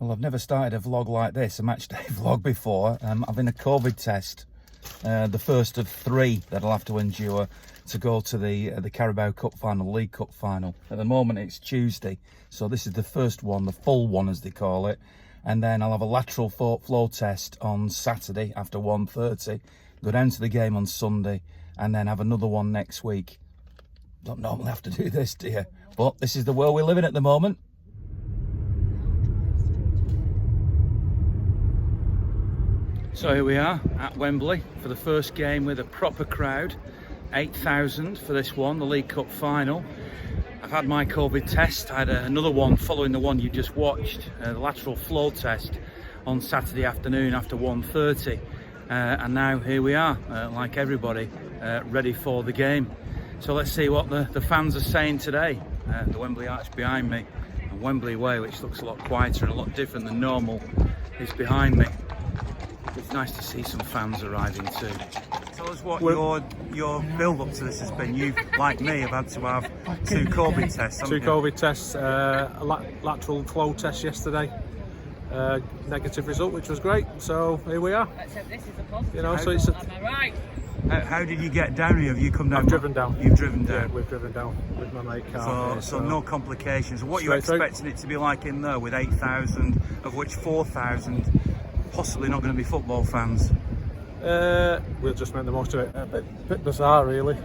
Well, I've never started a vlog like this, a matchday vlog before. I've been a COVID test, the first of 3 that I'll have to endure to go to the Carabao Cup final, League Cup final. At the moment it's Tuesday, so this is the first one, the full one as they call it. And then I'll have a lateral flow test on Saturday after 1:30, go down to the game on Sunday, and then have another one next week. Don't normally have to do this, do you? But this is the world we live in at the moment. So here we are at Wembley for the first game with a proper crowd. 8,000 for this one, the League Cup final. I've had my COVID test. I had another one following the one you just watched, the lateral flow test on Saturday afternoon after 1:30. And now here we are, like everybody, ready for the game. So let's see what the fans are saying today. The Wembley Arch behind me, and Wembley Way, which looks a lot quieter and a lot different than normal, is behind me. It's nice to see some fans arriving too. Tell us what your build-up to this has been. You, like me, have had to have 2 COVID tests. Two COVID tests, a lateral flow test yesterday. Negative result, which was great. So here we are. Let's hope this is a positive. You know, so it's. Am I right? How did you get down here? Have you come down? I've driven down. You've driven down. Yeah, we've driven down with my mate car. So no complications. What are you expecting it to be like in there with 8,000, of which 4,000 possibly not going to be football fans? We'll just make the most of it. A bit bizarre, really.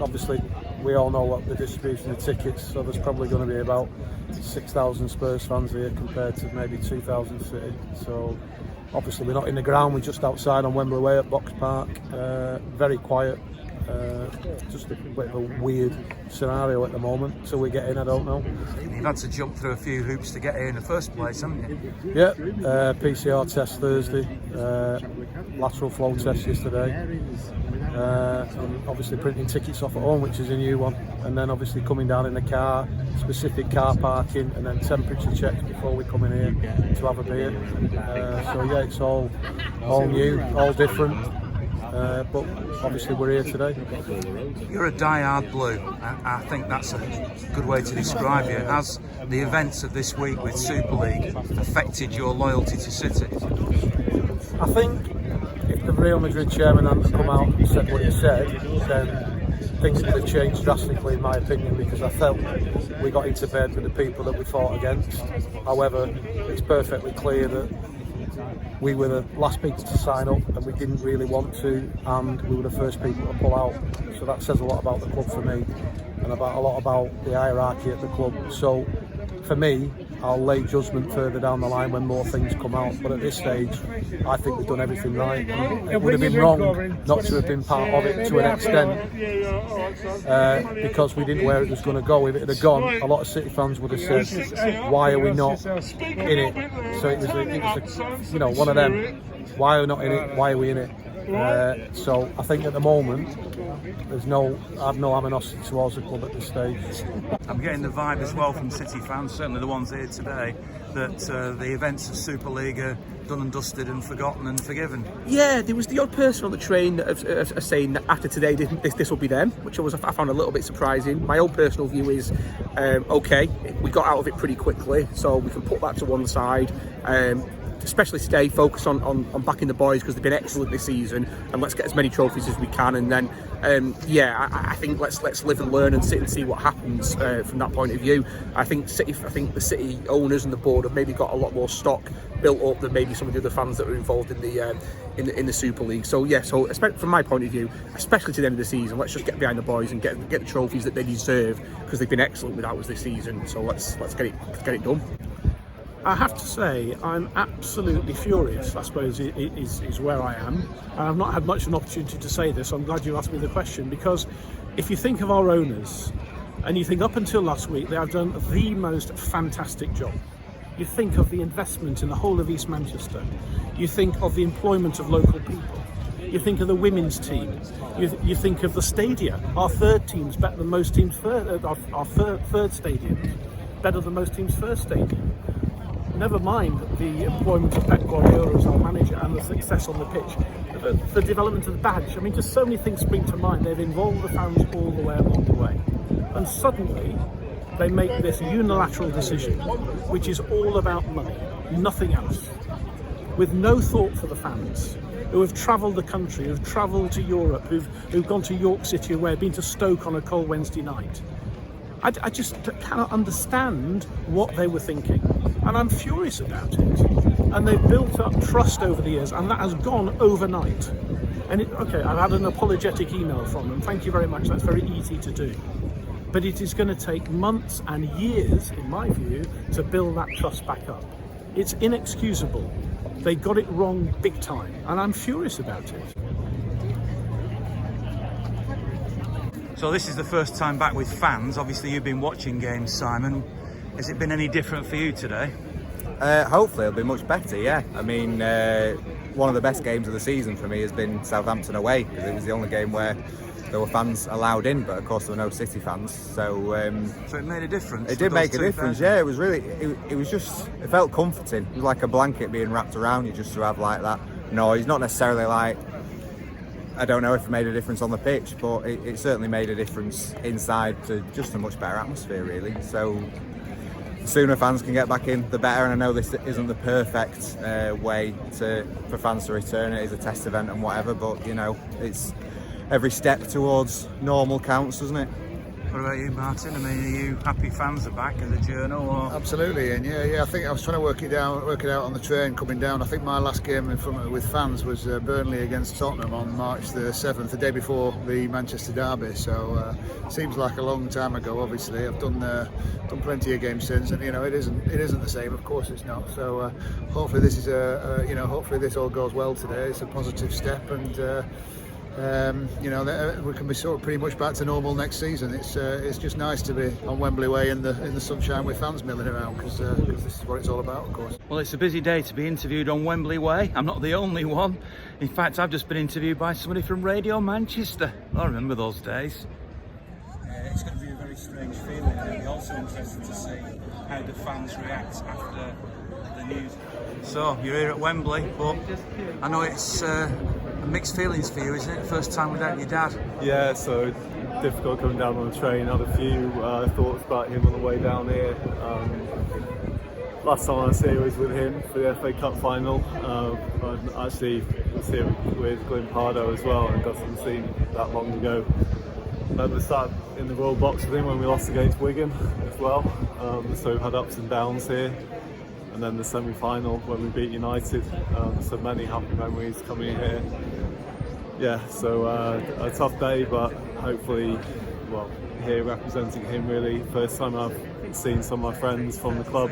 Obviously, we all know what the distribution of tickets, so there's probably going to be about 6,000 Spurs fans here compared to maybe 2,000 City. So obviously we're not in the ground, we're just outside on Wembley Way at Box Park. Very quiet. Just a bit of a weird scenario at the moment. Till we get in, I don't know. You've had to jump through a few hoops to get here in the first place, haven't you? Yeah, PCR test Thursday, lateral flow test yesterday, and obviously printing tickets off at home, which is a new one, and then obviously coming down in the car, specific car parking, and then temperature checks before we come in here to have a beer. So yeah, it's all new, all different. But obviously we're here today. You're a die-hard blue. I think that's a good way to describe you. Has the events of this week with Super League affected your loyalty to City? I think if the Real Madrid chairman hadn't come out and said what he said, then things would have changed drastically in my opinion, because I felt we got into bed with the people that we fought against. However, it's perfectly clear that we were the last people to sign up and we didn't really want to, and we were the first people to pull out. So that says a lot about the club for me, and a lot about the hierarchy at the club. So for me, I'll lay judgment further down the line when more things come out, but at this stage I think we've done everything right. It would have been wrong not to have been part of it to an extent, because we didn't know where it was going to go. If it had gone, a lot of City fans would have said, why are we not in it? So it was you know, one of them, why are we not in it, why are we in it? So I think at the moment I have no animosity towards the club at this stage. I'm getting the vibe as well from City fans, certainly the ones here today, that the events of Super League are done and dusted and forgotten and forgiven. Yeah, there was the odd person on the train of saying that after today this will be them, which I found a little bit surprising. My own personal view is, okay, we got out of it pretty quickly, so we can put that to one side. Especially today, focus on backing the boys because they've been excellent this season, and let's get as many trophies as we can. And then, I think let's live and learn and sit and see what happens from that point of view. I think the City owners and the board have maybe got a lot more stock built up than maybe some of the other fans that are involved in the Super League. So yeah, so from my point of view, especially to the end of the season, let's just get behind the boys and get the trophies that they deserve, because they've been excellent without us this season. So let's get it done. I have to say, I'm absolutely furious, I suppose, is where I am. And I've not had much of an opportunity to say this, so I'm glad you asked me the question, because if you think of our owners, and you think up until last week, they have done the most fantastic job. You think of the investment in the whole of East Manchester. You think of the employment of local people. You think of the women's team. You think of the stadia. Our third team's better than most teams' our third stadium, better than most teams' first stadium. Never mind the employment of Pep Guardiola as our manager and the success on the pitch, the development of the badge. I mean, just so many things spring to mind. They've involved the fans all the way along the way. And suddenly, they make this unilateral decision, which is all about money, nothing else, with no thought for the fans who have travelled the country, who've travelled to Europe, who've gone to York City away, been to Stoke on a cold Wednesday night. I just cannot understand what they were thinking, and I'm furious about it. And they've built up trust over the years, and that has gone overnight. And okay, I've had an apologetic email from them. Thank you very much. That's very easy to do. But it is going to take months and years, in my view, to build that trust back up. It's inexcusable. They got it wrong big time, and I'm furious about it. So this is the first time back with fans. Obviously you've been watching games, Simon. Has it been any different for you today? Hopefully it'll be much better, yeah. I mean, one of the best games of the season for me has been Southampton away, because it was the only game where there were fans allowed in, but of course there were no City fans. So it made a difference. It did make a difference, yeah. It was really, it was just, it felt comforting. It was like a blanket being wrapped around you, just to have like that noise. Not necessarily like, I don't know if it made a difference on the pitch, but it certainly made a difference inside to just a much better atmosphere, really. So the sooner fans can get back in, the better. And I know this isn't the perfect way for fans to return. It is a test event and whatever, but you know, it's every step towards normal counts, doesn't it? What about you, Martin? I mean, are you happy fans are back in the Journal? Or? Absolutely, and yeah. I think I was trying to work it out on the train coming down. I think my last game with fans was Burnley against Tottenham on March the 7th, the day before the Manchester derby. So seems like a long time ago. Obviously, I've done plenty of games since, and you know, it isn't the same. Of course, it's not. So hopefully this is hopefully this all goes well today. It's a positive step, and. You know, we can be sort of pretty much back to normal next season. It's just nice to be on Wembley Way in the sunshine with fans milling around, because this is what it's all about, of course. Well, it's a busy day to be interviewed on Wembley Way. I'm not the only one. In fact, I've just been interviewed by somebody from Radio Manchester. I remember those days. It's going to be a very strange feeling, and it'll be also interesting to see how the fans react after the news. So, you're here at Wembley, but I know it's mixed feelings for you, isn't it? First time without your dad. Yeah, so difficult coming down on the train. Had a few thoughts about him on the way down here. Last time I was here was with him for the FA Cup final. I actually was here with Glenn Pardo as well, and it doesn't seem that long ago. I was sat in the Royal Box with him when we lost against Wigan as well. So we've had ups and downs here. And then the semi-final when we beat United. So many happy memories coming here. Yeah, so a tough day, but hopefully, well, here representing him really. First time I've seen some of my friends from the club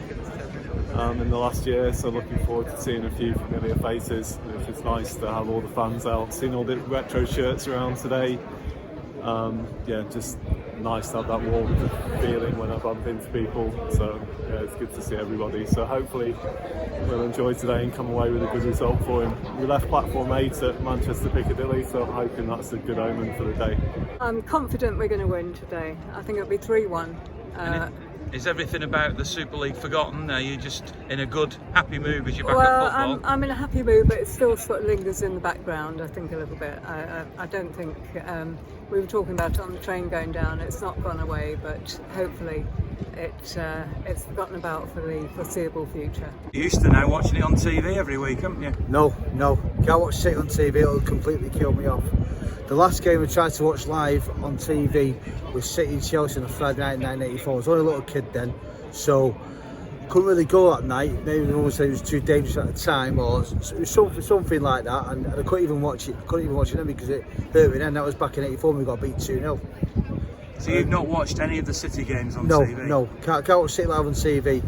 in the last year, so looking forward to seeing a few familiar faces. It's nice to have all the fans out, seeing all the retro shirts around today. Yeah, just nice to have that warm feeling when I bump into people. So yeah, it's good to see everybody. So hopefully we'll enjoy today and come away with a good result for him. We left platform 8 at Manchester Piccadilly, so I'm hoping that's a good omen for the day. I'm confident we're going to win today. I think it'll be 3-1. Is everything about the Super League forgotten? Are you just in a good, happy mood as you're back well, at football? I'm in a happy mood, but it still sort of lingers in the background, I think, a little bit. I don't think, we were talking about it on the train going down, it's not gone away, but hopefully it's forgotten about for the foreseeable future. You're used to now watching it on TV every week, haven't you? No, can't watch City on TV, it'll completely kill me off. The last game we tried to watch live on TV was City Chelsea on a Friday night in 1984. I was only a little kid then, so couldn't really go that night. Maybe everyone said it was too dangerous at the time, or it was something like that, and I couldn't even watch it. Then because it hurt me then. That was back in '84 when we got beat 2-0. So you've not watched any of the City games on TV? No, can't watch City live on TV.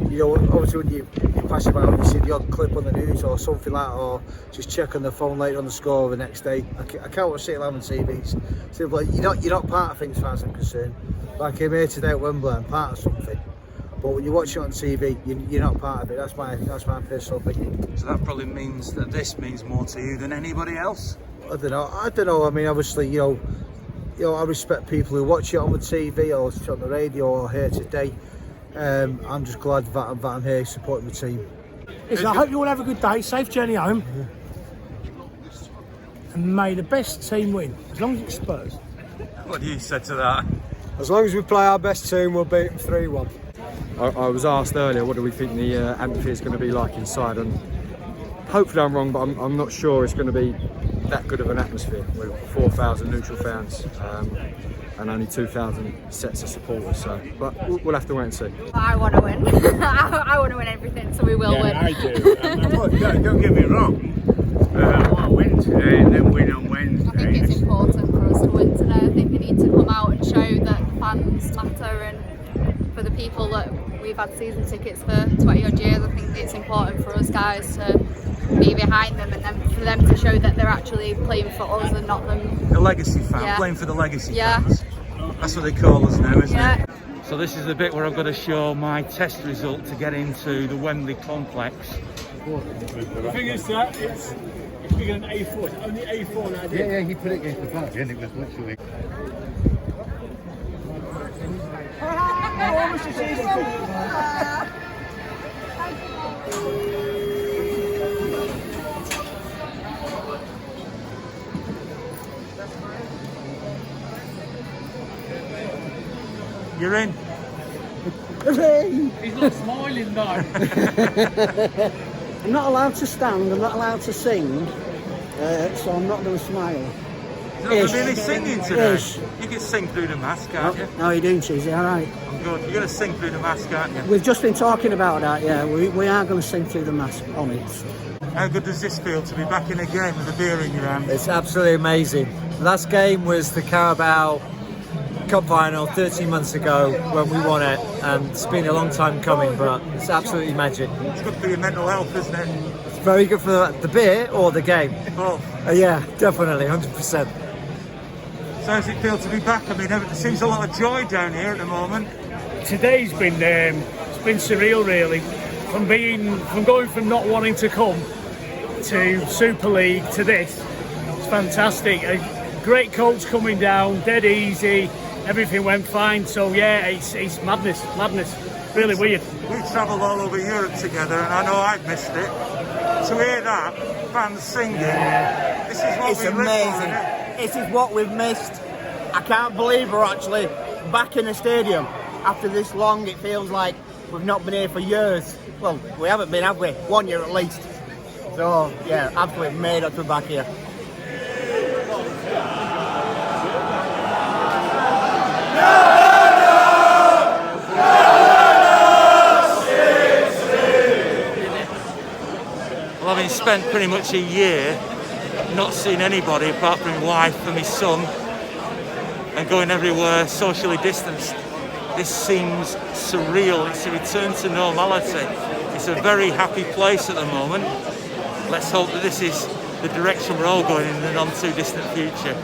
You know, obviously when you pass it around, you see the odd clip on the news or something like that, or just check on the phone later on the score the next day. I can't watch City live on TV. It's like you're not part of things as far as I'm concerned. Like I came here today at Wembley, I'm part of something. But when you watch it on TV, you're not part of it. That's my personal opinion. So that probably means that this means more to you than anybody else? I don't know. I mean, obviously, you know, I respect people who watch it on the TV or on the radio or here today. I'm just glad that I'm here supporting the team. Listen, I hope you all have a good day, safe journey home, and may the best team win, as long as it's Spurs. What do you say to that? As long as we play our best team, we'll beat them 3-1. I was asked earlier, what do we think the amphitheatre is going to be like inside? And hopefully I'm wrong, but I'm not sure it's going to be that good of an atmosphere with 4,000 neutral fans and only 2,000 sets of supporters. So, but we'll have to wait and see. I want to win. I want to win everything, so we will win. I do. Don't get me wrong. I want to win today and then win on Wednesday. I think it's important for us to win today. I think we need to come out and show that fans matter, and for the people that we've had season tickets for 20 odd years, I think it's important for us guys to be behind them, and then for them to show that they're actually playing for us and not them. The legacy fan, playing for the legacy fans. That's what they call us now, isn't it? So this is the bit where I've got to show my test result to get into the Wembley complex. The thing is that it's bigger than A4. It's only A4 now. Yeah, he put it against the back and it was literally. You're in. He's not smiling though. I'm not allowed to stand, I'm not allowed to sing, so I'm not going to smile. You're not really singing today. You can sing through the mask, can't you? How are you doing, Cheesy? All right. I'm good. You're going to sing through the mask, aren't you? We've just been talking about that, yeah. We are going to sing through the mask on it. How good does this feel to be back in a game with a beer in your hand? It's absolutely amazing. Last game was the Carabao Cup final 13 months ago when we won it, and it's been a long time coming, but it's absolutely magic. It's good for your mental health, isn't it? It's very good for the beer or the game. Both. Yeah, definitely, 100%. So how does it feel to be back? I mean, there seems a lot of joy down here at the moment. Today's been surreal, really. From going from not wanting to come to Super League to this, it's fantastic. A great coach coming down, dead easy. Everything went fine, so yeah, it's madness, really weird. We travelled all over Europe together, and I know I've missed it. To hear that, fans singing, this is what it's amazing. This is what we've missed. I can't believe we're actually back in the stadium after this long. It feels like we've not been here for years. Well, we haven't been, have we? 1 year at least. So yeah, absolutely made up to be back here. Well, having spent pretty much a year not seeing anybody apart from my wife and my son and going everywhere socially distanced, this seems surreal. It's a return to normality. It's a very happy place at the moment. Let's hope that this is the direction we're all going in the not too distant future.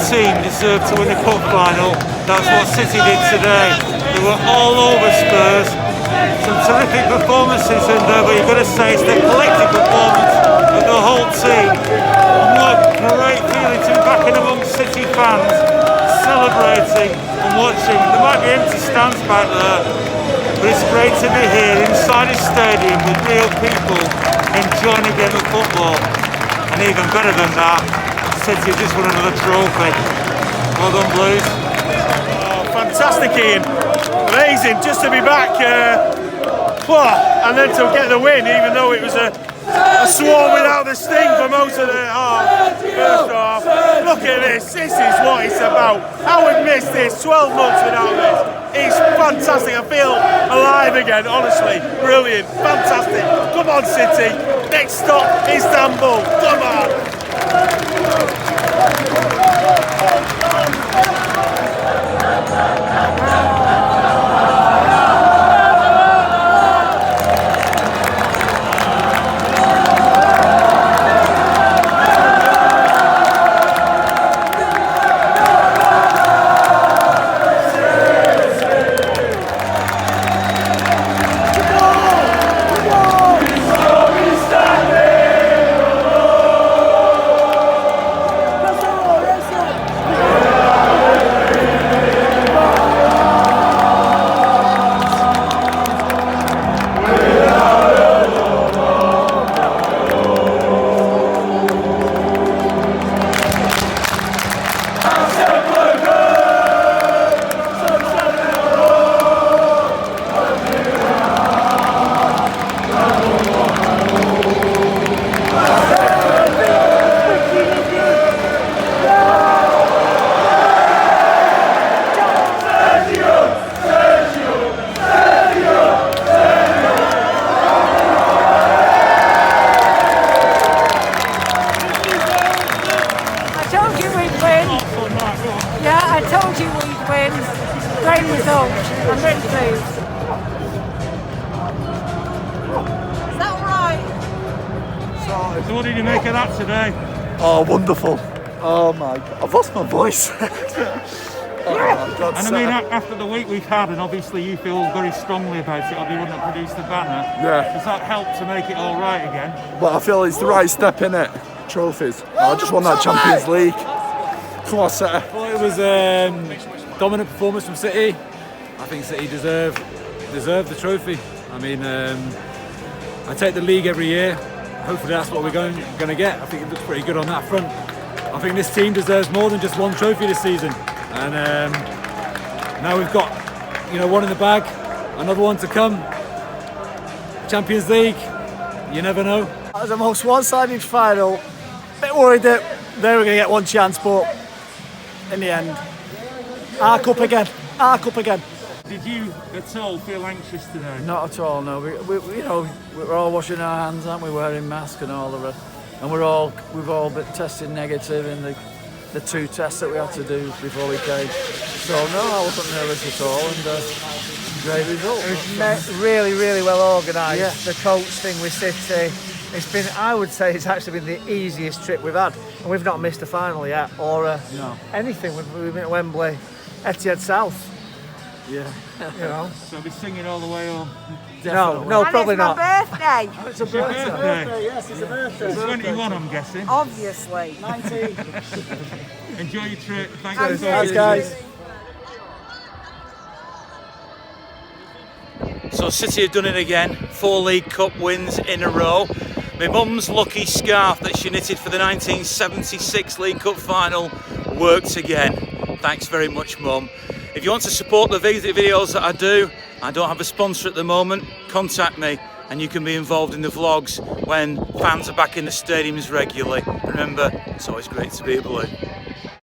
Team deserved to win the cup final. That's what City did today. They were all over Spurs. Some terrific performances in there, but you've got to say it's the collective performance of the whole team. And what great feeling to be back in amongst City fans, celebrating and watching. There might be empty stands back there, but it's great to be here inside a stadium with real people enjoying a game of football. And even better than that, City just won another trophy. Well done, Blues. Oh, fantastic, Ian. Amazing just to be back. And then to get the win, even though it was a swarm without the sting for most of the first half. Look at this. This is what it's about. I would miss this. 12 months without this. It's fantastic. I feel alive again, honestly. Brilliant. Fantastic. Come on, City. Next stop, Istanbul. Come on. So what did you make of that today? Oh, wonderful. Oh my God, I've lost my voice. Oh my God, and I mean, after the week we've had, and obviously you feel very strongly about it, or you wouldn't have produced the banner. Yeah. Does that help to make it all right again? But I feel it's the right step in it. Trophies. I just won that Champions League. Come on, City. I thought it was dominant performance from City. I think City deserve the trophy. I mean, I take the league every year. Hopefully that's what we're going to get. I think it looks pretty good on that front. I think this team deserves more than just one trophy this season. And now we've got, one in the bag, another one to come. Champions League, you never know. That was the most one-sided final. Bit worried that they were going to get one chance, but in the end, our cup again. Did you at all feel anxious today? Not at all, no. We're all washing our hands, aren't we? Wearing masks and all the rest. And we've all been tested negative in the 2 tests that we had to do before we came. So no, I wasn't nervous at all, and great result. It was really, really well organised. Yeah. The coach thing with City. It's been, I would say, it's actually been the easiest trip we've had, and we've not missed a final yet or anything. We've been at Wembley, Etihad South. Yeah. So I'll be singing all the way home. No, probably not. It's my birthday. It's a birthday. Yes, it's a birthday. 21, I'm guessing. Obviously. 19. Enjoy your trip. Thanks, guys. So City have done it again. 4 League Cup wins in a row. My mum's lucky scarf that she knitted for the 1976 League Cup final worked again. Thanks very much, Mum. If you want to support the videos that I do, I don't have a sponsor at the moment, contact me and you can be involved in the vlogs when fans are back in the stadiums regularly. Remember, it's always great to be a Blue.